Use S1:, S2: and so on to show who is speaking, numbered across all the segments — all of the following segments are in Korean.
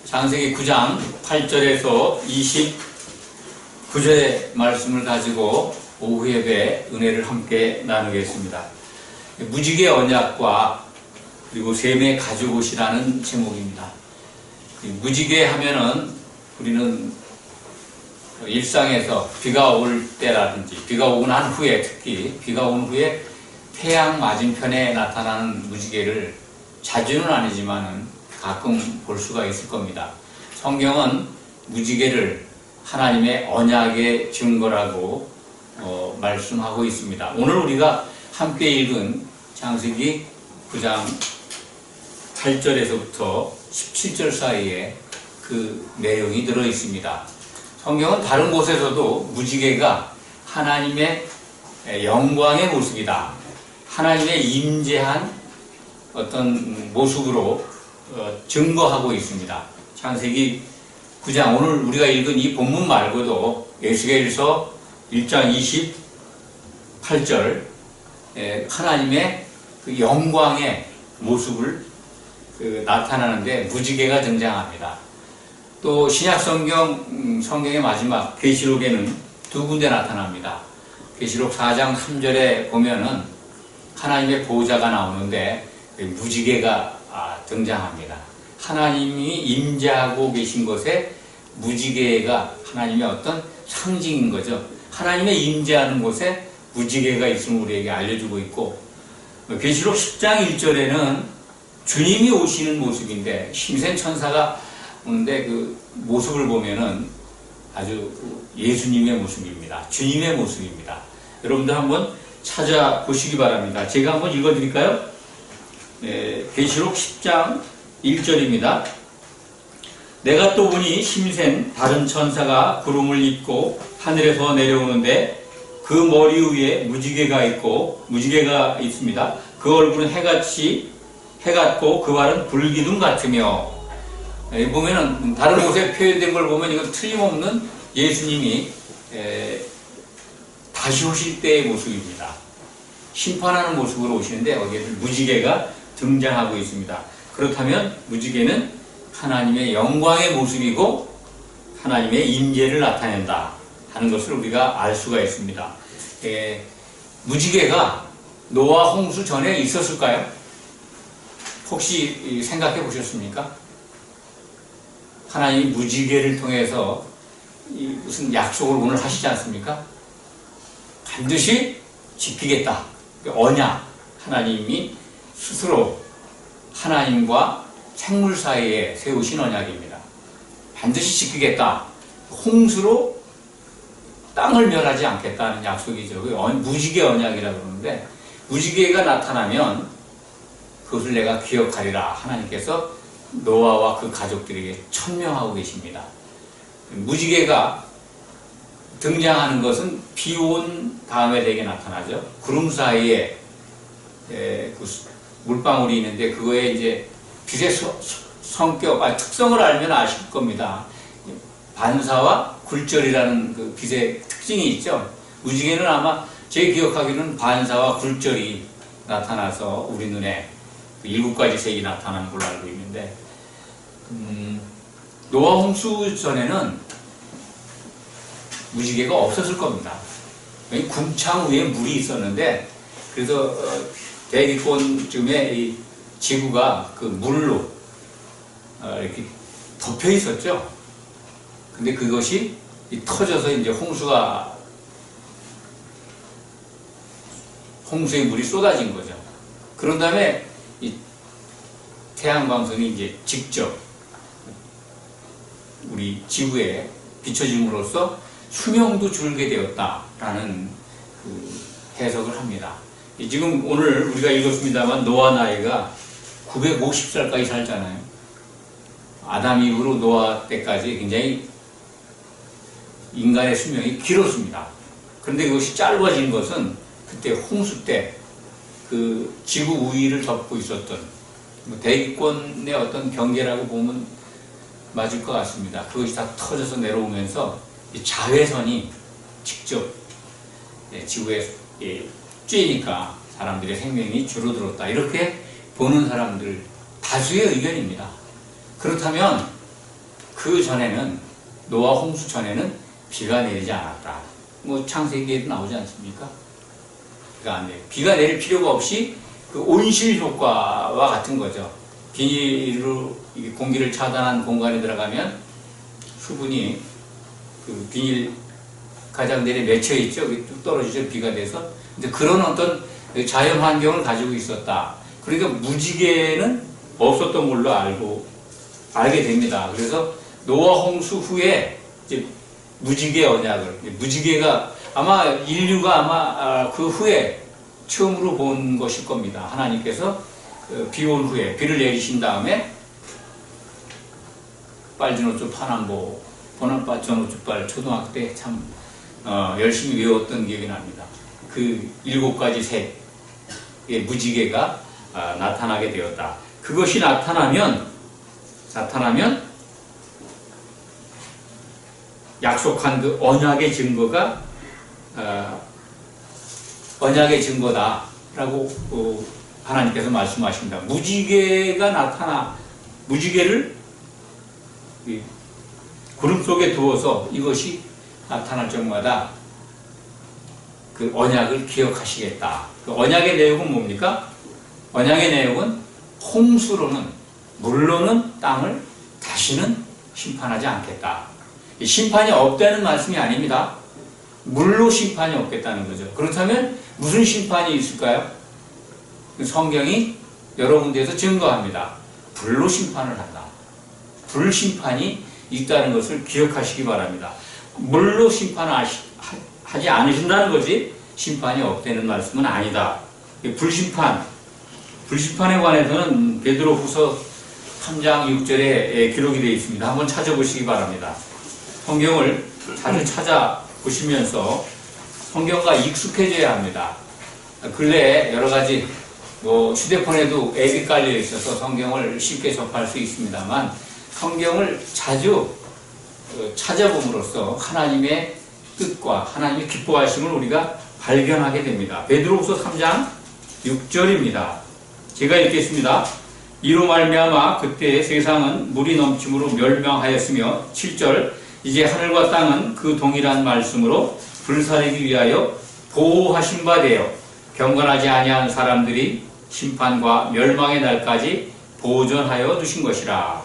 S1: 창세기 9장 8절에서 29절의 말씀을 가지고 오후 예배 은혜를 함께 나누겠습니다. 무지개 언약과 그리고 셈의 가죽옷이라는 제목입니다. 무지개 하면은 우리는 일상에서 비가 올 때라든지 비가 오고 난 후에, 특히 비가 온 후에 태양 맞은편에 나타나는 무지개를 자주는 아니지만은 가끔 볼 수가 있을 겁니다. 성경은 무지개를 하나님의 언약의 증거라고 말씀하고 있습니다. 오늘 우리가 함께 읽은 창세기 9장 8절에서부터 17절 사이에 그 내용이 들어 있습니다. 성경은 다른 곳에서도 무지개가 하나님의 영광의 모습이다, 하나님의 임재한 어떤 모습으로 증거하고 있습니다. 창세기 9장, 오늘 우리가 읽은 이 본문 말고도 에스겔서 1장 28절 하나님의 그 영광의 모습을 나타나는데 무지개가 등장합니다. 또 신약 성경의 마지막 계시록에는 두 군데 나타납니다. 계시록 4장 3절에 보면은 하나님의 보호자가 나오는데 무지개가 등장합니다. 하나님이 임재하고 계신 곳에 무지개가 하나님의 어떤 상징인 거죠. 하나님의 임재하는 곳에 무지개가 있음을 우리에게 알려주고 있고, 계시록 10장 1절에는 주님이 오시는 모습인데 심생 천사가 오는데 그 모습을 보면은 아주 예수님의 모습입니다. 주님의 모습입니다. 여러분들 한번 찾아보시기 바랍니다. 제가 한번 읽어드릴까요? 계시록 10장 1절입니다. 내가 또 보니 심생 다른 천사가 구름을 입고 하늘에서 내려오는데 그 머리 위에 무지개가 있습니다. 그 얼굴은 해 같고 그 발은 불기둥 같으며, 보면은 다른 곳에 표현된 걸 보면 이건 틀림없는 예수님이 다시 오실 때의 모습입니다. 심판하는 모습으로 오시는데 여기에 무지개가 등장하고 있습니다. 그렇다면 무지개는 하나님의 영광의 모습이고 하나님의 임재를 나타낸다 하는 것을 우리가 알 수가 있습니다. 무지개가 노아 홍수 전에 있었을까요? 혹시 생각해 보셨습니까? 하나님이 무지개를 통해서 무슨 약속을 오늘 하시지 않습니까? 반드시 지키겠다. 언약, 하나님이 스스로 하나님과 생물 사이에 세우신 언약입니다. 반드시 지키겠다. 홍수로 땅을 멸하지 않겠다는 약속이죠. 무지개 언약이라고 그러는데, 무지개가 나타나면 그것을 내가 기억하리라 하나님께서 노아와 그 가족들에게 천명하고 계십니다. 무지개가 등장하는 것은 비 온 다음에 되게 나타나죠. 구름 사이에 그 물방울이 있는데 그거에 이제 빛의 성격, 특성을 알면 아실 겁니다. 반사와 굴절이라는 그 빛의 특징이 있죠. 무지개는 아마 제 기억하기로는 반사와 굴절이 나타나서 우리 눈에 그 7가지 색이 나타나는 걸로 알고 있는데, 노아 홍수 전에는 무지개가 없었을 겁니다. 궁창 위에 물이 있었는데, 그래서 대기권쯤에 이 지구가 그 물로 이렇게 덮여 있었죠. 근데 그것이 터져서 이제 홍수의 물이 쏟아진 거죠. 그런 다음에 이 태양광선이 이제 직접 우리 지구에 비춰짐으로써 수명도 줄게 되었다라는 그 해석을 합니다. 지금 오늘 우리가 읽었습니다만 노아 나이가 950살까지 살잖아요. 아담 이후로 노아 때까지 굉장히 인간의 수명이 길었습니다. 그런데 그것이 짧아진 것은 그때 홍수 때 그 지구 우위를 덮고 있었던 대기권의 어떤 경계라고 보면 맞을 것 같습니다. 그것이 다 터져서 내려오면서 자외선이 직접 지구에 쬐니까 사람들의 생명이 줄어들었다, 이렇게 보는 사람들 다수의 의견입니다. 그렇다면 그 전에는, 노아 홍수 전에는 비가 내리지 않았다. 뭐 창세기에도 나오지 않습니까? 비가 안 내려. 비가 내릴 필요가 없이 그 온실 효과와 같은 거죠. 비닐로 공기를 차단한 공간에 들어가면 수분이 그 비닐 가장 내려 맺혀 있죠. 뚝 떨어지죠. 비가 돼서. 근데 그런 어떤 자연 환경을 가지고 있었다. 그러니까 무지개는 없었던 걸로 알게 됩니다. 그래서 노아 홍수 후에 이제 무지개 언약을, 무지개가 아마 인류가 아마 그 후에 처음으로 본 것일 겁니다. 하나님께서 비 온 후에 비를 내리신 다음에 빨주노초 파남보 보남바 전우주빨 초등학교 때 참 열심히 외웠던 기억이 납니다. 그 7가지 색의 무지개가 나타나게 되었다. 그것이 나타나면 약속한 그 언약의 증거다라고 하나님께서 말씀하십니다. 무지개를 구름 속에 두어서 이것이 나타날 적마다 그 언약을 기억하시겠다. 그 언약의 내용은 뭡니까? 언약의 내용은 홍수로는, 물로는 땅을 다시는 심판하지 않겠다. 심판이 없다는 말씀이 아닙니다. 물로 심판이 없겠다는 거죠. 그렇다면 무슨 심판이 있을까요? 성경이 여러 군데에서 증거합니다. 불로 심판을 한다. 불 심판이 있다는 것을 기억하시기 바랍니다. 물로 심판하지 않으신다는 거지 심판이 없다는 말씀은 아니다. 불심판에 관해서는 베드로후서 3장 6절에 기록이 되어 있습니다. 한번 찾아보시기 바랍니다. 성경을 자주 찾아보시면서 성경과 익숙해져야 합니다. 근래에 여러 가지 휴대폰에도 앱이 깔려 있어서 성경을 쉽게 접할 수 있습니다만 성경을 자주 찾아봄으로써 하나님의 뜻과 하나님의 기뻐하심을 우리가 발견하게 됩니다. 베드로후서 3장 6절입니다. 제가 읽겠습니다. 이로 말미암아 그때 세상은 물이 넘침으로 멸망하였으며 7절 이제 하늘과 땅은 그 동일한 말씀으로 불사르기 위하여 보호하신 바 되어 경건하지 아니한 사람들이 심판과 멸망의 날까지 보존하여 두신 것이라.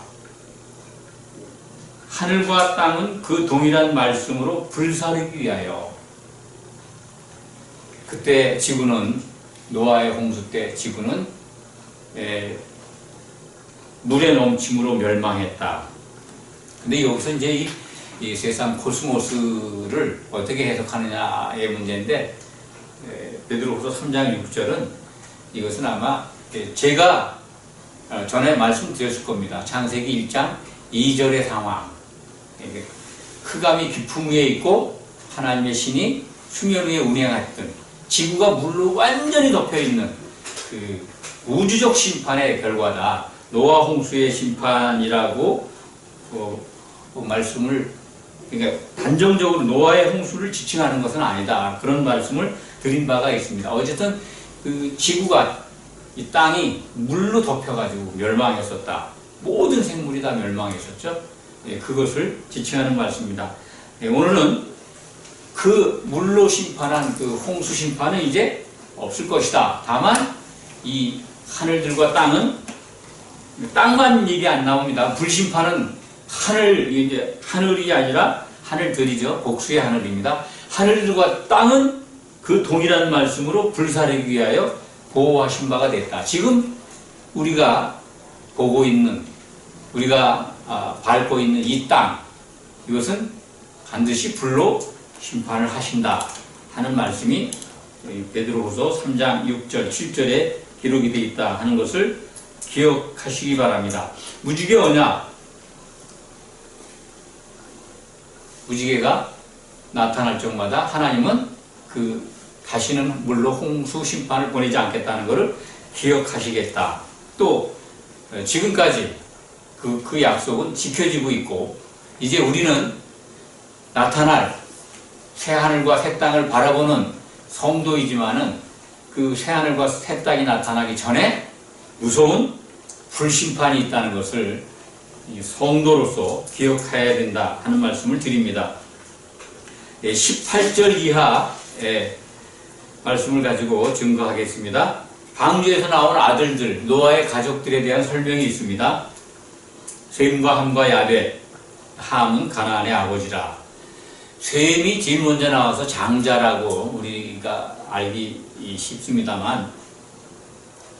S1: 하늘과 땅은 그 동일한 말씀으로 불사르기 위하여. 그때 지구는, 노아의 홍수 때 지구는 물의 넘침으로 멸망했다. 근데 여기서 이제 이 세상 코스모스를 어떻게 해석하느냐의 문제인데, 베드로후서 3장 6절은 이것은 아마 제가 전에 말씀드렸을 겁니다. 창세기 1장 2절의 상황. 흑암이 깊음 위에 있고 하나님의 신이 수면 위에 운행했던, 지구가 물로 완전히 덮여있는 그 우주적 심판의 결과다. 노아 홍수의 심판이라고 말씀을, 그러니까 단정적으로 노아의 홍수를 지칭하는 것은 아니다. 그런 말씀을 드린 바가 있습니다. 어쨌든 그 지구가, 이 땅이 물로 덮여가지고 멸망했었다. 모든 생물이 다 멸망했었죠. 그것을 지칭하는 말씀입니다. 오늘은 그 물로 심판한 그 홍수 심판은 이제 없을 것이다. 다만 이 하늘들과 땅은, 땅만 얘기 안 나옵니다. 불심판은 하늘이 아니라 하늘들이죠. 복수의 하늘입니다. 하늘들과 땅은 그 동일한 말씀으로 불사르기 위하여 보호하신 바가 됐다. 지금 우리가 보고 있는, 우리가 밟고 있는 이 땅, 이것은 반드시 불로 심판을 하신다 하는 말씀이 베드로후서 3장 6절, 7절에 기록이 되어 있다 하는 것을 기억하시기 바랍니다. 무지개 언약, 무지개가 나타날 적마다 하나님은 다시는 물로 홍수 심판을 보내지 않겠다는 것을 기억하시겠다. 또 지금까지 그 약속은 지켜지고 있고, 이제 우리는 나타날 새하늘과 새 땅을 바라보는 성도이지만은 그 새하늘과 새 땅이 나타나기 전에 무서운 불심판이 있다는 것을 성도로서 기억해야 된다 하는 말씀을 드립니다. 18절 이하의 말씀을 가지고 증거하겠습니다. 방주에서 나온 아들들, 노아의 가족들에 대한 설명이 있습니다. 셈과 함과 야벳, 함은 가나안의 아버지라. 셈이 제일 먼저 나와서 장자라고 우리가 알기 쉽습니다만,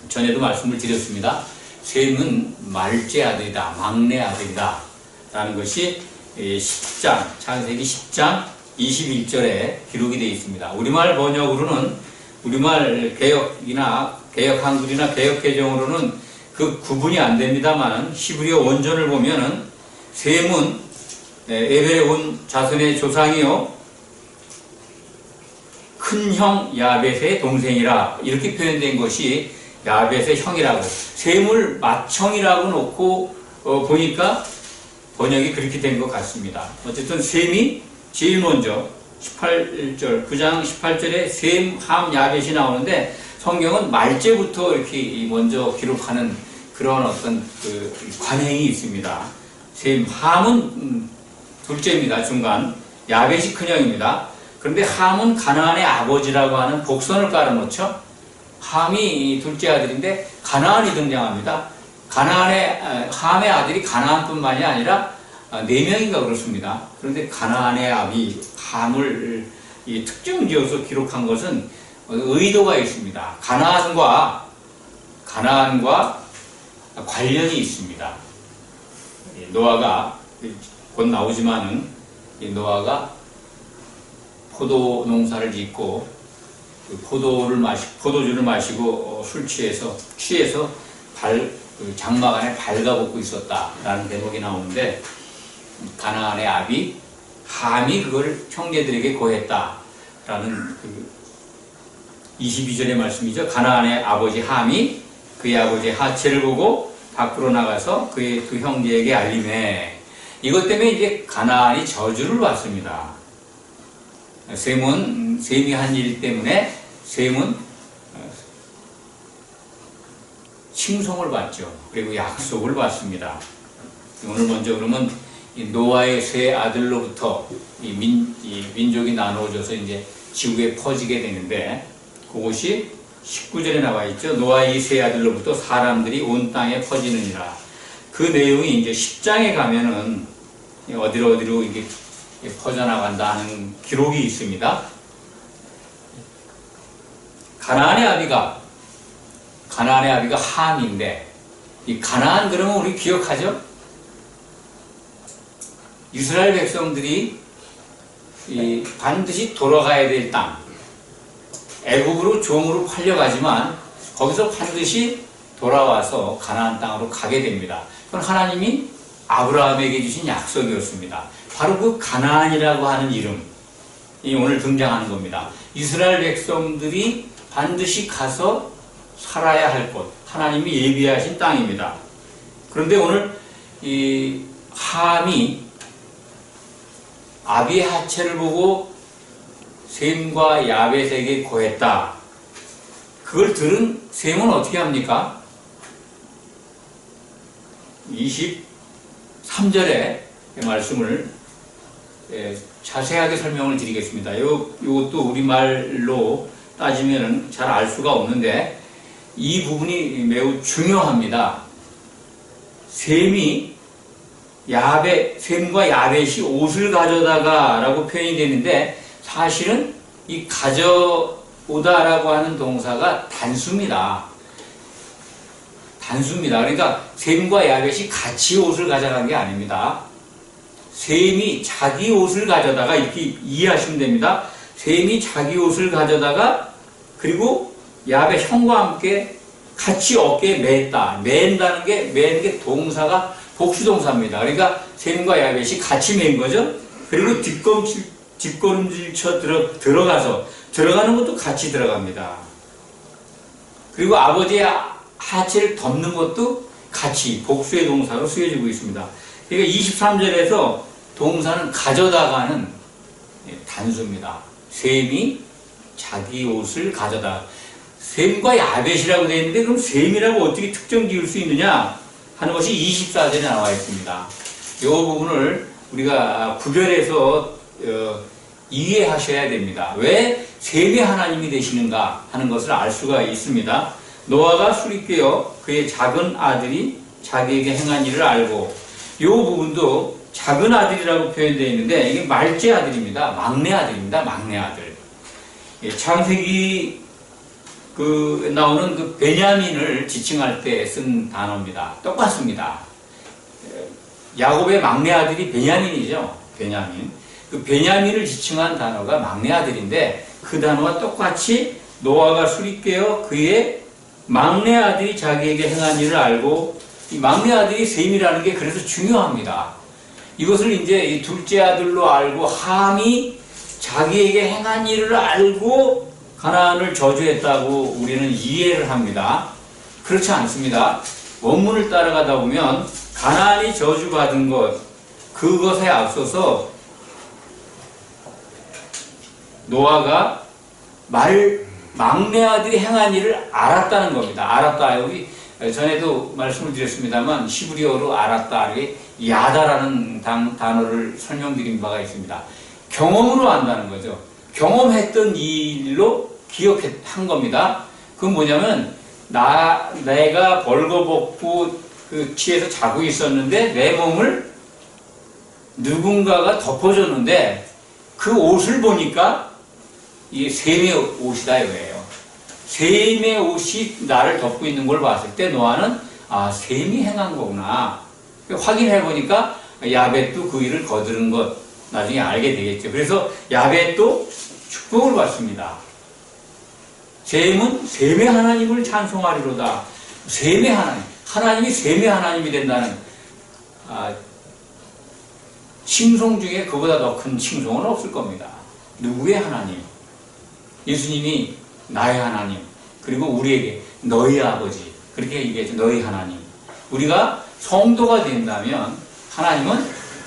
S1: 전에도 말씀을 드렸습니다. 셈은 말째 아들이다, 막내 아들이다 라는 것이 10장, 창세기 10장 21절에 기록이 되어 있습니다. 우리말 번역으로는, 우리말 개역이나 개역 한글이나 개역 개정으로는 그 구분이 안 됩니다만, 히브리어 원전을 보면은 셈은 에벨의 온 자손의 조상이요 큰형 야벳의 동생이라, 이렇게 표현된 것이 야벳의 형이라고, 셈을 맏형이라고 놓고 보니까 번역이 그렇게 된 것 같습니다. 어쨌든 셈이 제일 먼저 18절, 9장 18절에 셈, 함, 야벳이 나오는데, 성경은 말째부터 이렇게 먼저 기록하는 그런 어떤 그 관행이 있습니다. 셈, 함은 둘째입니다. 중간. 야벳이 큰형입니다. 그런데 함은 가나안의 아버지라고 하는 복선을 깔아놓죠. 함이 둘째 아들인데 가나안이 등장합니다. 함의 아들이 가나안뿐만이 아니라 4명인가 그렇습니다. 그런데 가나안의 아비 함을 특정지어서 기록한 것은 의도가 있습니다. 가나안과 관련이 있습니다. 노아가 곧 나오지만은, 노아가 포도 농사를 짓고 포도주를 마시고 술 취해서 장막 안에 발가벗고 있었다라는 대목이 나오는데, 가나안의 아비 함이 그걸 형제들에게 고했다라는 22절의 말씀이죠. 가나안의 아버지 함이 그의 아버지 하체를 보고 밖으로 나가서 그의 두 형제에게 알림해. 이것 때문에 이제 가나안이 저주를 받습니다. 셈이 한 일 때문에 셈은 칭송을 받죠. 그리고 약속을 받습니다. 오늘 먼저 그러면 노아의 세 아들로부터 민족이 나누어져서 이제 지구에 퍼지게 되는데, 그것이 19절에 나와 있죠. 노아의 세 아들로부터 사람들이 온 땅에 퍼지느니라. 그 내용이 이제 10장에 가면은 어디로 이게 퍼져나간다는 기록이 있습니다. 가나안의 아비가 함인데, 이 가나안 그러면 우리 기억하죠? 이스라엘 백성들이 반드시 돌아가야 될 땅, 애국으로 종으로 팔려가지만 거기서 반드시 돌아와서 가나안 땅으로 가게 됩니다. 그건 하나님이 아브라함에게 주신 약속이었습니다. 바로 그 가나안이라고 하는 이름이 오늘 등장하는 겁니다. 이스라엘 백성들이 반드시 가서 살아야 할 곳, 하나님이 예비하신 땅입니다. 그런데 오늘 이 함이 아비의 하체를 보고 셈과 야벳에게 고했다. 그걸 들은 셈은 어떻게 합니까? 23절의 말씀을 자세하게 설명을 드리겠습니다. 이것도 우리말로 따지면 잘 알 수가 없는데, 이 부분이 매우 중요합니다. 셈과 야벳이 옷을 가져다가 라고 표현이 되는데, 사실은 이 가져오다라고 하는 동사가 단수입니다. 그러니까 셈과 야벳이 같이 옷을 가져간 게 아닙니다. 셈이 자기 옷을 가져다가, 이렇게 이해하시면 됩니다. 셈이 자기 옷을 가져다가, 그리고 야벳 형과 함께 같이 어깨에 맸다. 맨다는 게 동사가 복수동사입니다. 그러니까 셈과 야벳이 같이 맨 거죠. 그리고 뒷걸음질 쳐 들어가는 것도 같이 들어갑니다. 그리고 아버지의 하체를 덮는 것도 같이 복수의 동사로 쓰여지고 있습니다. 그러니까 23절에서 동사는 가져다가는 단수입니다. 셈이 자기 옷을 가져다. 셈과 야벳이라고 되어 있는데, 그럼 셈이라고 어떻게 특정 지을 수 있느냐 하는 것이 24절에 나와 있습니다. 이 부분을 우리가 구별해서 이해하셔야 됩니다. 왜 셈의 하나님이 되시는가 하는 것을 알 수가 있습니다. 노아가 술이 깨어 그의 작은 아들이 자기에게 행한 일을 알고, 이 부분도 작은 아들이라고 표현되어 있는데 이게 말째 아들입니다. 막내 아들입니다. 막내 아들. 창세기 나오는 그 베냐민을 지칭할 때 쓴 단어입니다. 똑같습니다. 야곱의 막내 아들이 베냐민이죠. 베냐민. 그 베냐민을 지칭한 단어가 막내 아들인데 그 단어와 똑같이 노아가 술이 깨어 그의 막내 아들이 자기에게 행한 일을 알고, 이 막내 아들이 셈이라는 게 그래서 중요합니다. 이것을 이제 이 둘째 아들로 알고 함이 자기에게 행한 일을 알고 가나안을 저주했다고 우리는 이해를 합니다. 그렇지 않습니다. 원문을 따라가다 보면 가나안이 저주받은 것, 그것에 앞서서 노아가 막내 아들이 행한 일을 알았다는 겁니다. 알았다. 여기 전에도 말씀을 드렸습니다만 히브리어로 알았다, 야다라는 단어를 설명드린 바가 있습니다. 경험으로 안다는 거죠. 경험했던 일로 기억한 겁니다. 그건 뭐냐면 내가 벌거벗고 그 취해서 자고 있었는데 내 몸을 누군가가 덮어줬는데 그 옷을 보니까 이게 셈의 옷이다 이거예요. 셈의 옷이 나를 덮고 있는 걸 봤을 때 노아는 셈이 행한 거구나. 확인해 보니까 야벳도 그 일을 거두는 것 나중에 알게 되겠죠. 그래서 야벳도 축복을 받습니다. 셈은 셈의 하나님을 찬송하리로다. 셈의 하나님, 하나님이 셈의 하나님이 된다는 칭송 중에 그보다 더 큰 칭송은 없을 겁니다. 누구의 하나님? 예수님이 나의 하나님, 그리고 우리에게 너희 아버지, 그렇게 얘기했죠. 너희 하나님. 우리가 성도가 된다면 하나님은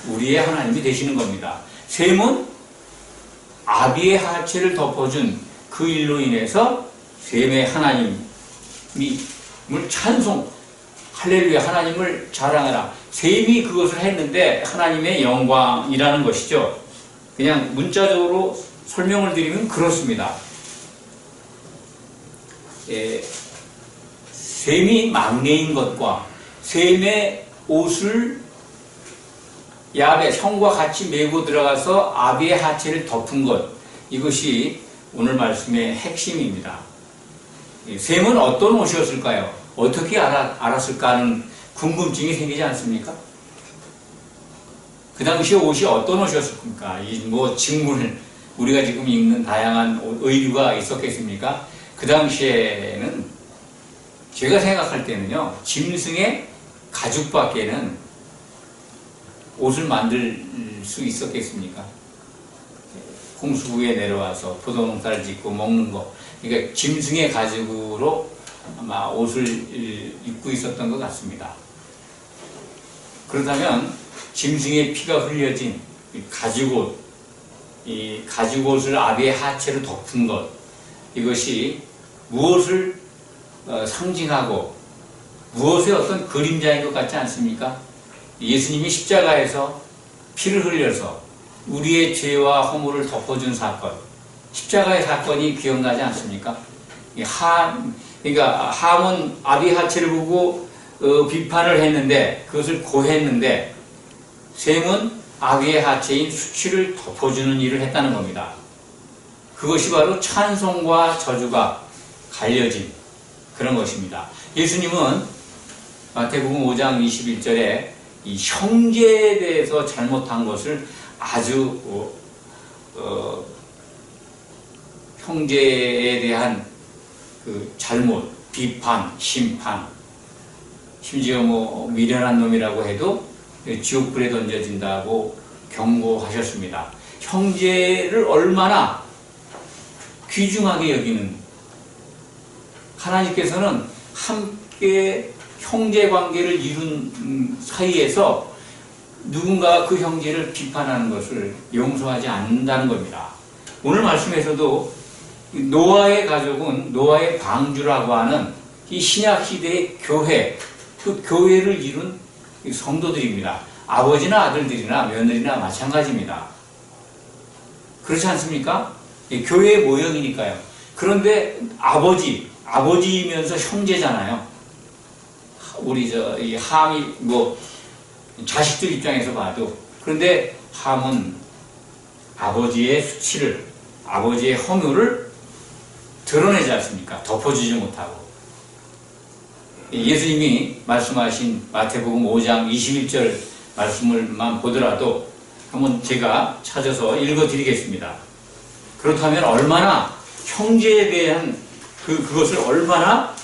S1: 우리의 하나님이 되시는 겁니다. 셈은 아비의 하체를 덮어준 그 일로 인해서 셈의 하나님을 찬송, 할렐루야, 하나님을 자랑하라. 셈이 그것을 했는데 하나님의 영광이라는 것이죠. 그냥 문자적으로 설명을 드리면 그렇습니다. 셈이 막내인 것과 셈의 옷을 야벳 형과 같이 메고 들어가서 아비의 하체를 덮은 것, 이것이 오늘 말씀의 핵심입니다. 셈은 어떤 옷이었을까요? 어떻게 알았을까 하는 궁금증이 생기지 않습니까? 그 당시에 옷이 어떤 옷이었습니까? 직물, 우리가 지금 입는 다양한 의류가 있었겠습니까? 그 당시에는 제가 생각할 때는요, 짐승의 가죽밖에는 옷을 만들 수 있었겠습니까? 홍수구에 내려와서 포도농사를 짓고 먹는 거, 그러니까 짐승의 가죽으로 아마 옷을 입고 있었던 것 같습니다. 그렇다면 짐승의 피가 흘려진 가죽옷, 이 가죽옷을 아비의 하체로 덮은 것, 이것이 무엇을 상징하고 무엇의 어떤 그림자인 것 같지 않습니까? 예수님이 십자가에서 피를 흘려서 우리의 죄와 허물을 덮어준 사건, 십자가의 사건이 기억나지 않습니까? 그러니까 함은 아비의 하체를 보고 비판을 했는데, 그것을 고했는데, 셈은 아비의 하체인 수치를 덮어주는 일을 했다는 겁니다. 그것이 바로 찬송과 저주가 갈려진 그런 것입니다. 예수님은 마태복음 5장 21절에 이 형제에 대해서 잘못한 것을 아주 형제에 대한 그 잘못, 비판, 심판, 심지어 미련한 놈이라고 해도 지옥불에 던져진다고 경고하셨습니다. 형제를 얼마나 귀중하게 여기는, 하나님께서는 함께 형제 관계를 이룬 사이에서 누군가 그 형제를 비판하는 것을 용서하지 않는다는 겁니다. 오늘 말씀에서도 노아의 가족은 노아의 방주라고 하는 이 신약 시대의 교회, 그 교회를 이룬 성도들입니다. 아버지나 아들들이나 며느리나 마찬가지입니다. 그렇지 않습니까? 교회의 모형이니까요. 그런데 아버지이면서 형제잖아요. 우리 이 함이 자식들 입장에서 봐도. 그런데 함은 아버지의 수치를, 아버지의 허물을 드러내지 않습니까? 덮어주지 못하고. 예수님이 말씀하신 마태복음 5장 21절 말씀을만 보더라도 한번 제가 찾아서 읽어드리겠습니다. 그렇다면 얼마나 형제에 대한 그것을 얼마나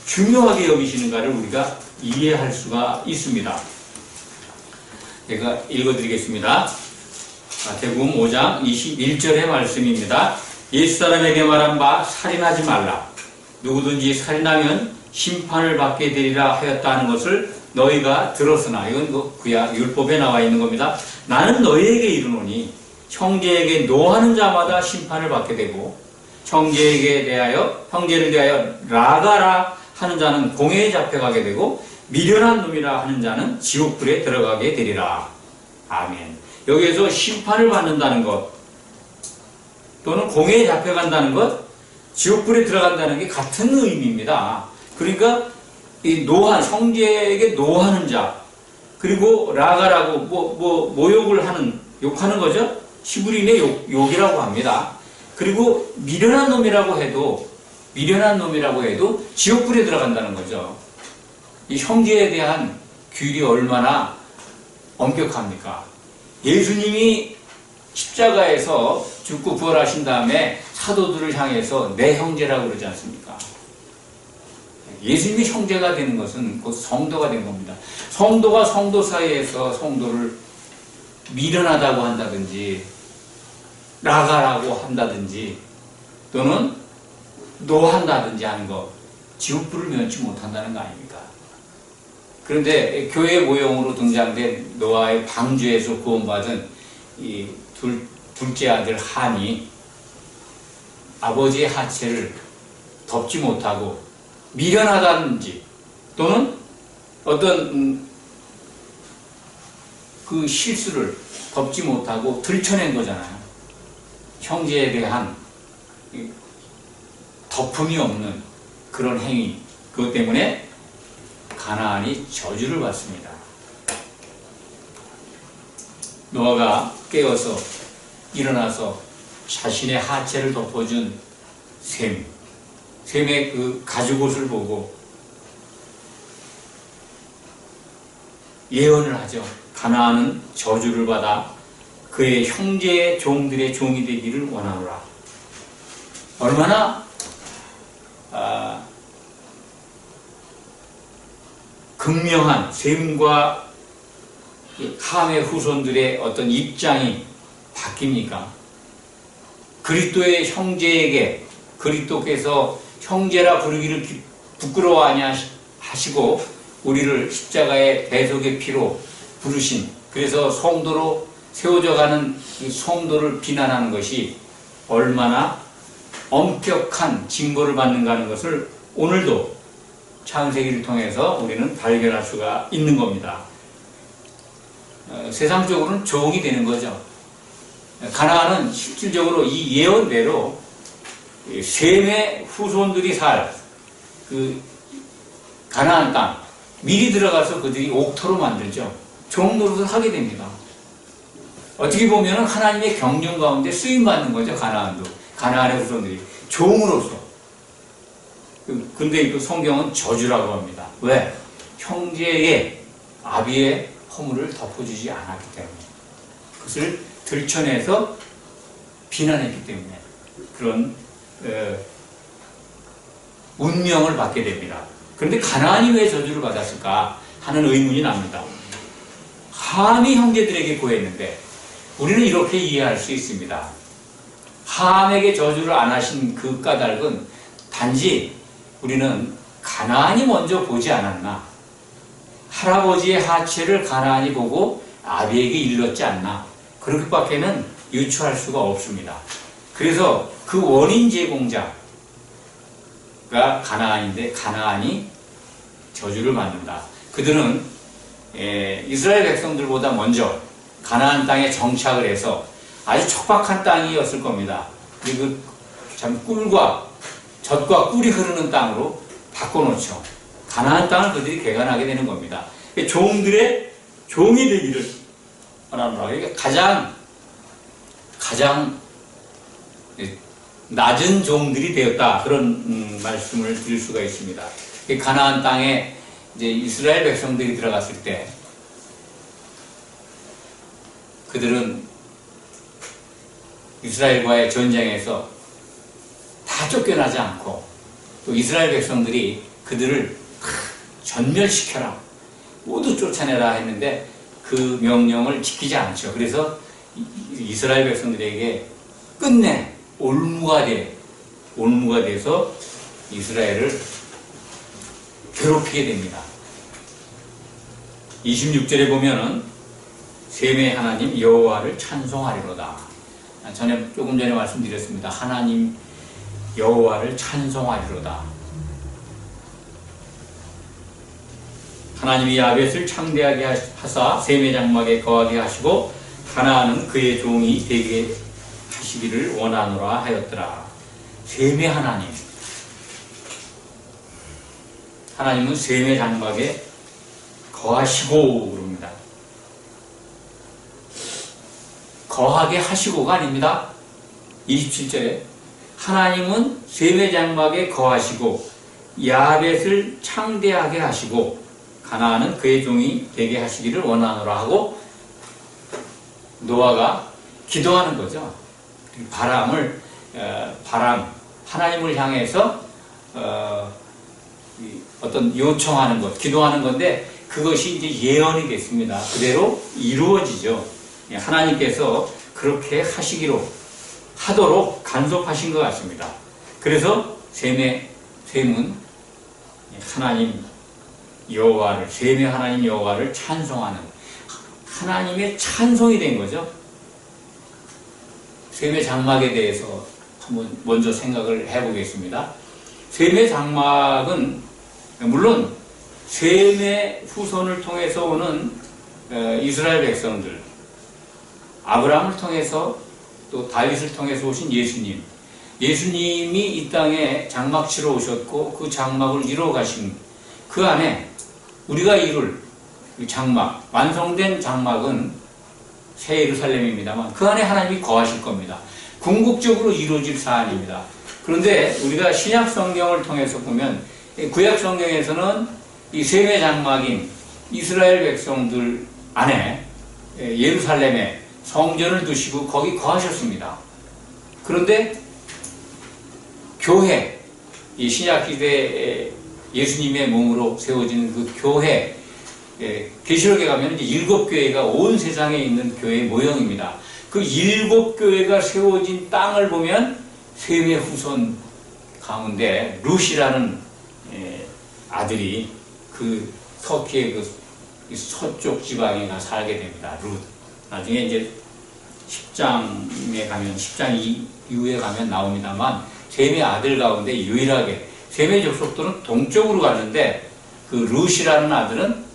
S1: 중요하게 여기시는가를 우리가 이해할 수가 있습니다. 제가 읽어드리겠습니다. 마태복음 5장 21절의 말씀입니다. 옛사람에게 말한 바 살인하지 말라. 누구든지 살인하면 심판을 받게 되리라 하였다는 것을 너희가 들었으나, 이건 구약 율법에 나와 있는 겁니다. 나는 너희에게 이르노니 형제에게 노하는 자마다 심판을 받게 되고 형제를 대하여 라가라 하는 자는 공회에 잡혀가게 되고 미련한 놈이라 하는 자는 지옥불에 들어가게 되리라. 아멘. 여기에서 심판을 받는다는 것 또는 공회에 잡혀간다는 것, 지옥불에 들어간다는 게 같은 의미입니다. 그러니까 이 형제에게 노하는 자, 그리고 라가라고 모욕을 하는, 욕하는 거죠. 히브리인의 욕이라고 합니다. 그리고 미련한 놈이라고 해도 지옥불에 들어간다는 거죠. 이 형제에 대한 규율이 얼마나 엄격합니까? 예수님이 십자가에서 죽고 부활하신 다음에 사도들을 향해서 내 형제라고 그러지 않습니까? 예수님이 형제가 되는 것은 곧 성도가 된 겁니다. 성도가 성도 사이에서 성도를 미련하다고 한다든지 나가라고 한다든지 또는 노한다든지 하는 것, 지옥불을 면치 못한다는 거 아닙니까? 그런데 교회 모형으로 등장된 노아의 방주에서 구원받은 이 둘째 아들 한이 아버지의 하체를 덮지 못하고 미련하다든지 또는 어떤 그 실수를 덮지 못하고 들춰낸 거잖아요. 형제에 대한 덮음이 없는 그런 행위, 그것 때문에 가나안이 저주를 받습니다. 노아가 깨어서 일어나서 자신의 하체를 덮어준 셈의 그 가죽옷을 보고 예언을 하죠. 가나안은 저주를 받아 그의 형제의 종들의 종이 되기를 원하노라. 얼마나 극명한 셈과 함의 후손들의 어떤 입장이 바뀝니까? 그리스도의 형제에게 그리스도께서 형제라 부르기를 부끄러워 아니하시고 우리를 십자가의 대속의 피로 부르신, 그래서 성도로 세워져가는 이 성도를 비난하는 것이 얼마나 엄격한 징벌을 받는가 하는 것을 오늘도 창세기를 통해서 우리는 발견할 수가 있는 겁니다. 세상적으로는 종이 되는 거죠. 가나안은 실질적으로 이 예언대로 셈의 후손들이 살 그 가나안 땅 미리 들어가서 그들이 옥토로 만들죠. 종 노릇을 하게 됩니다. 어떻게 보면 하나님의 경륜 가운데 쓰임받는 거죠. 가나안의 후손들이 종으로서. 근데 이 성경은 저주라고 합니다. 왜? 형제의 아비의 허물을 덮어주지 않았기 때문에, 그것을 들춰내서 비난했기 때문에 그런 운명을 받게 됩니다. 그런데 가나안이 왜 저주를 받았을까 하는 의문이 납니다. 함이 형제들에게 고했는데 우리는 이렇게 이해할 수 있습니다. 함에게 저주를 안 하신 그 까닭은 단지 우리는 가나안이 먼저 보지 않았나, 할아버지의 하체를 가나안이 보고 아비에게 일렀지 않나, 그렇게밖에는 유추할 수가 없습니다. 그래서 그 원인 제공자가 가나안인데 가나안이 저주를 받는다. 그들은 이스라엘 백성들보다 먼저 가나안 땅에 정착을 해서 아주 척박한 땅이었을 겁니다. 그리고 참 꿀과 젖과 꿀이 흐르는 땅으로 바꿔놓죠. 가나안 땅을 그들이 개간하게 되는 겁니다. 종들의 종이 되기를 바라노라. 이게 가장 낮은 종들이 되었다. 그런 말씀을 드릴 수가 있습니다. 가나안 땅에 이제 이스라엘 백성들이 들어갔을 때 그들은 이스라엘과의 전쟁에서 다 쫓겨나지 않고 또 이스라엘 백성들이 그들을 전멸시켜라, 모두 쫓아내라 했는데 그 명령을 지키지 않죠. 그래서 이스라엘 백성들에게 끝내 올무가 돼서 이스라엘을 괴롭히게 됩니다. 26절에 보면은 셈의 하나님 여호와를 찬송하리로다. 조금 전에 말씀드렸습니다. 하나님 여호와를 찬송하리로다. 하나님이 야벳을 창대하게 하사 셈의 장막에 거하게 하시고 가나안은 그의 종이 되게 하시기를 원하노라 하였더라. 셈의 하나님, 하나님은 셈의 장막에 거하시고 그럽니다. 거하게 하시고가 아닙니다. 27절에 하나님은 셈의 장막에 거하시고 야벳을 창대하게 하시고 가나안은 그의 종이 되게 하시기를 원하노라 하고 노아가 기도하는 거죠. 하나님을 향해서 어떤 요청하는 것, 기도하는 건데 그것이 이제 예언이 됐습니다. 그대로 이루어지죠. 하나님께서 그렇게 하도록 간섭하신 것 같습니다. 그래서 셈은 하나님 여호와를, 셈의 하나님 여호와를 찬송하는 하나님의 찬송이 된 거죠. 셈의 장막에 대해서 한번 먼저 생각을 해보겠습니다. 셈의 장막은 물론 셈의 후손을 통해서 오는 이스라엘 백성들, 아브라함을 통해서 또 다윗을 통해서 오신 예수님이 이 땅에 장막 치러 오셨고 그 장막을 이루어 가신 그 안에 우리가 이룰 장막, 완성된 장막은 새 예루살렘입니다만 그 안에 하나님이 거하실 겁니다. 궁극적으로 이루어질 사안입니다. 그런데 우리가 신약 성경을 통해서 보면 구약 성경에서는 이 셈의 장막인 이스라엘 백성들 안에 예루살렘에 성전을 두시고 거기 거하셨습니다. 그런데 교회, 이 신약 시대에 예수님의 몸으로 세워지는 그 교회, 계시록에 가면 이제 7교회가 온 세상에 있는 교회의 모형입니다. 그 7교회가 세워진 땅을 보면 셈의 후손 가운데 룻이라는 아들이 그 터키의 그 서쪽 지방에 가 살게 됩니다. 룻. 나중에 이제 10장 이후에 가면 나옵니다만 셈의 아들 가운데 유일하게 셈의 족속들은 동쪽으로 갔는데 그 룻이라는 아들은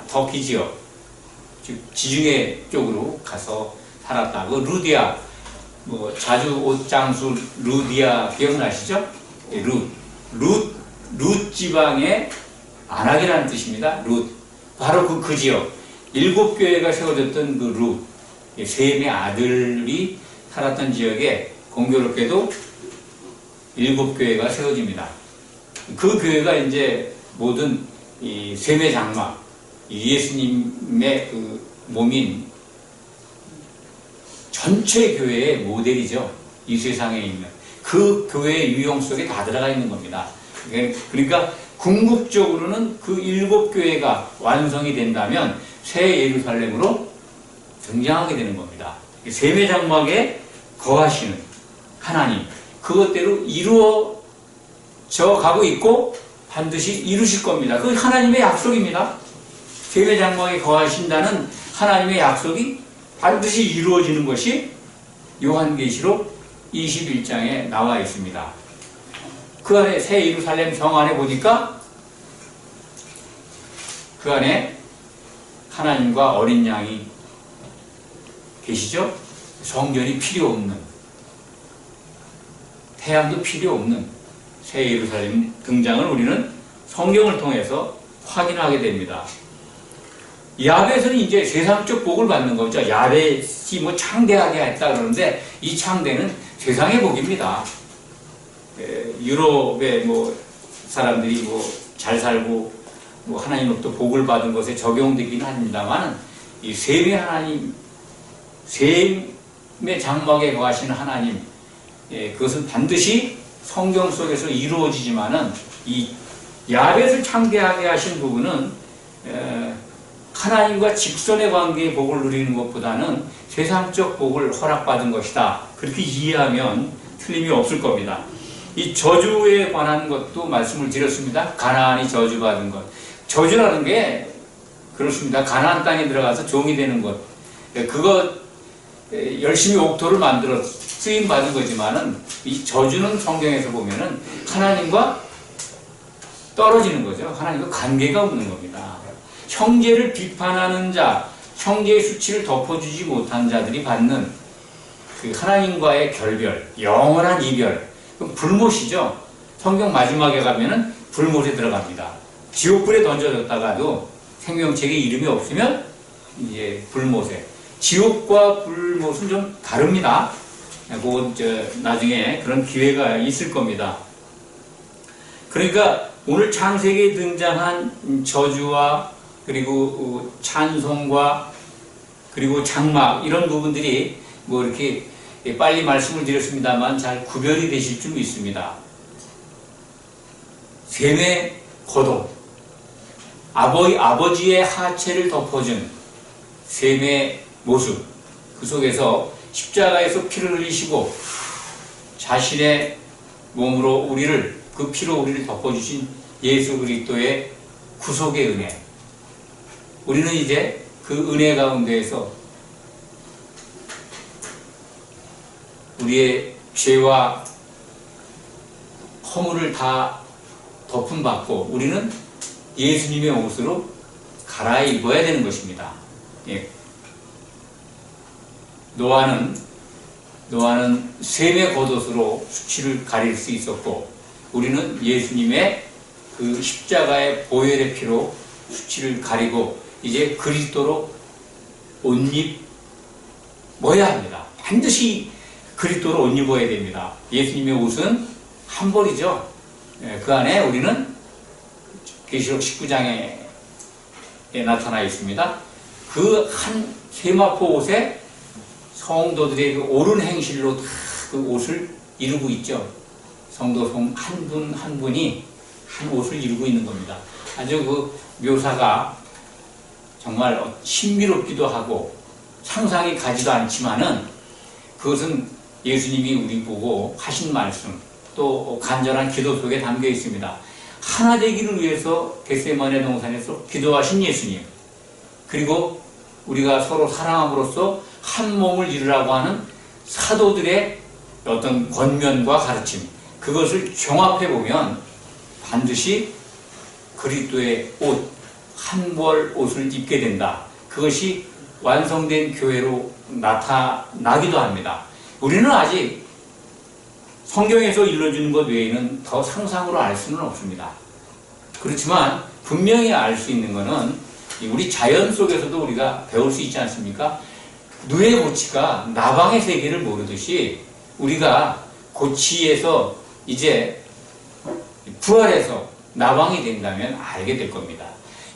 S1: 터키 지역, 즉 지중해 쪽으로 가서 살았다. 그 루디아, 자주 옷장수 루디아 기억나시죠? 룻 지방의 안악이라는 뜻입니다. 룻. 바로 그 지역. 7교회가 세워졌던 그 룻, 셈의 아들이 살았던 지역에 공교롭게도 7교회가 세워집니다. 그 교회가 이제 모든 이 셈의 장막, 예수님의 그 몸인 전체 교회의 모델이죠. 이 세상에 있는 그 교회의 유형 속에 다 들어가 있는 겁니다. 그러니까 궁극적으로는 그 7교회가 완성이 된다면 새 예루살렘으로 등장하게 되는 겁니다. 셈의 장막에 거하시는 하나님, 그것대로 이루어져 가고 있고 반드시 이루실 겁니다. 그 하나님의 약속입니다. 셈의 장막에 거하신다는 하나님의 약속이 반드시 이루어지는 것이 요한계시록 21장에 나와 있습니다. 그 안에 새 예루살렘 성 안에 보니까 그 안에 하나님과 어린 양이 계시죠? 성전이 필요 없는, 태양도 필요 없는 새 예루살렘 등장을 우리는 성경을 통해서 확인하게 됩니다. 야벳은 이제 세상적 복을 받는 거죠. 야벳이 뭐 창대하게 했다 그러는데 이 창대는 세상의 복입니다. 유럽의 뭐 사람들이 뭐 잘 살고 뭐 하나님으로부터 복을 받은 것에 적용되기는 합니다만 이 셈의 하나님, 셈의 장막에 거하시는 하나님, 그것은 반드시 성경 속에서 이루어지지만은 이 야벳을 창대하게 하신 부분은 하나님과 직선의 관계의 복을 누리는 것보다는 세상적 복을 허락받은 것이다. 그렇게 이해하면 틀림이 없을 겁니다. 이 저주에 관한 것도 말씀을 드렸습니다. 가나안이 저주받은 것. 저주라는 게 그렇습니다. 가나안 땅에 들어가서 종이 되는 것. 그거 열심히 옥토를 만들어 쓰임 받은 거지만은 이 저주는 성경에서 보면은 하나님과 떨어지는 거죠. 하나님과 관계가 없는 겁니다. 형제를 비판하는 자, 형제의 수치를 덮어주지 못한 자들이 받는 그 하나님과의 결별, 영원한 이별, 그럼 불못이죠. 성경 마지막에 가면은 불못에 들어갑니다. 지옥불에 던져졌다가도 생명책에 이름이 없으면 이제 불못에. 지옥과 불못은 좀 다릅니다. 곧 나중에 그런 기회가 있을 겁니다. 그러니까 오늘 창세기에 등장한 저주와 그리고 찬송과 그리고 장막 이런 부분들이 뭐 이렇게 빨리 말씀을 드렸습니다만 잘 구별이 되실 줄 믿습니다. 셈의 고독, 아버지의 하체를 덮어준 셈의 모습, 그 속에서 십자가에서 피를 흘리시고 자신의 몸으로 그 피로 우리를 덮어주신 예수 그리스도의 구속의 은혜. 우리는 이제 그 은혜 가운데에서 우리의 죄와 허물을 다 덮음받고 우리는 예수님의 옷으로 갈아입어야 되는 것입니다. 예. 노아는 셈의 겉옷으로 수치를 가릴 수 있었고 우리는 예수님의 그 십자가의 보혈의 피로 수치를 가리고 이제 그리스도로 옷 입어야 합니다. 반드시 그리스도로 옷 입어야 됩니다. 예수님의 옷은 한 벌이죠. 그 안에 우리는 계시록 19장에 나타나 있습니다. 그 한 세마포 옷에 성도들의 그 옳은 행실로 다 그 옷을 이루고 있죠. 성도 한 분 한 분이 한 옷을 이루고 있는 겁니다. 아주 그 묘사가 정말 신비롭기도 하고 상상이 가지도 않지만은 그것은 예수님이 우리 보고 하신 말씀 또 간절한 기도 속에 담겨 있습니다. 하나 되기를 위해서 겟세마네 동산에서 기도하신 예수님, 그리고 우리가 서로 사랑함으로써 한 몸을 이루라고 하는 사도들의 어떤 권면과 가르침, 그것을 종합해 보면 반드시 그리스도의 옷, 한 벌 옷을 입게 된다. 그것이 완성된 교회로 나타나기도 합니다. 우리는 아직 성경에서 일러주는 것 외에는 더 상상으로 알 수는 없습니다. 그렇지만 분명히 알 수 있는 것은 우리 자연 속에서도 우리가 배울 수 있지 않습니까? 누에 고치가 나방의 세계를 모르듯이 우리가 고치에서 이제 부활해서 나방이 된다면 알게 될 겁니다.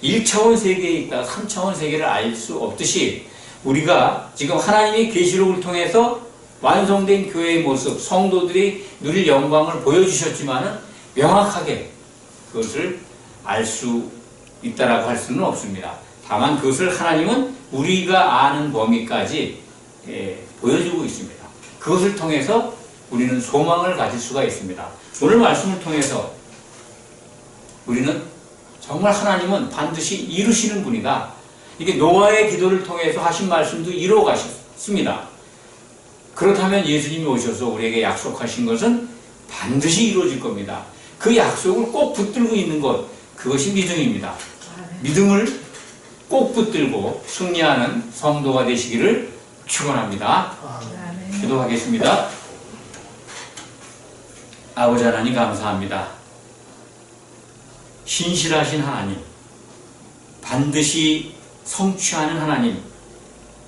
S1: 1차원 세계에 있다 3차원 세계를 알 수 없듯이 우리가 지금 하나님의 계시록을 통해서 완성된 교회의 모습, 성도들이 누릴 영광을 보여주셨지만은 명확하게 그것을 알 수 있다라고 할 수는 없습니다. 다만 그것을 하나님은 우리가 아는 범위까지 보여주고 있습니다. 그것을 통해서 우리는 소망을 가질 수가 있습니다. 오늘 말씀을 통해서 우리는 정말 하나님은 반드시 이루시는 분이다. 이게 노아의 기도를 통해서 하신 말씀도 이루어 가셨습니다. 그렇다면 예수님이 오셔서 우리에게 약속하신 것은 반드시 이루어질 겁니다. 그 약속을 꼭 붙들고 있는 것, 그것이 믿음입니다. 믿음을 꼭 붙들고 승리하는 성도가 되시기를 축원합니다. 기도하겠습니다. 아버지 하나님 감사합니다. 신실하신 하나님, 반드시 성취하는 하나님,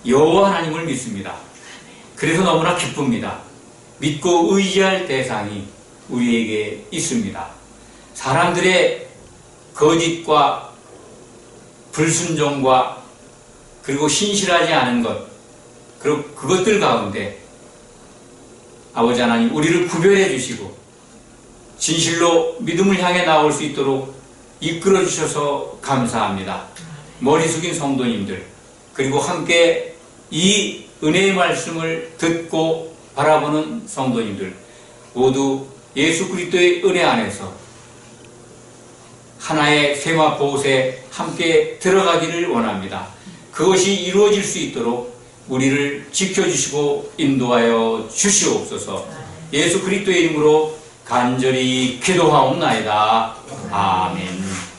S1: 여호와 하나님을 믿습니다. 그래서 너무나 기쁩니다. 믿고 의지할 대상이 우리에게 있습니다. 사람들의 거짓과 불순종과 그리고 신실하지 않은 것, 그리고 그것들 가운데 아버지 하나님 우리를 구별해 주시고 진실로 믿음을 향해 나올 수 있도록 이끌어 주셔서 감사합니다. 머리 숙인 성도님들, 그리고 함께 이 은혜의 말씀을 듣고 바라보는 성도님들 모두 예수 그리스도의 은혜 안에서 하나의 세마포옷에 함께 들어가기를 원합니다. 그것이 이루어질 수 있도록 우리를 지켜주시고 인도하여 주시옵소서. 예수 그리스도의 이름으로 간절히 기도하옵나이다. 아멘.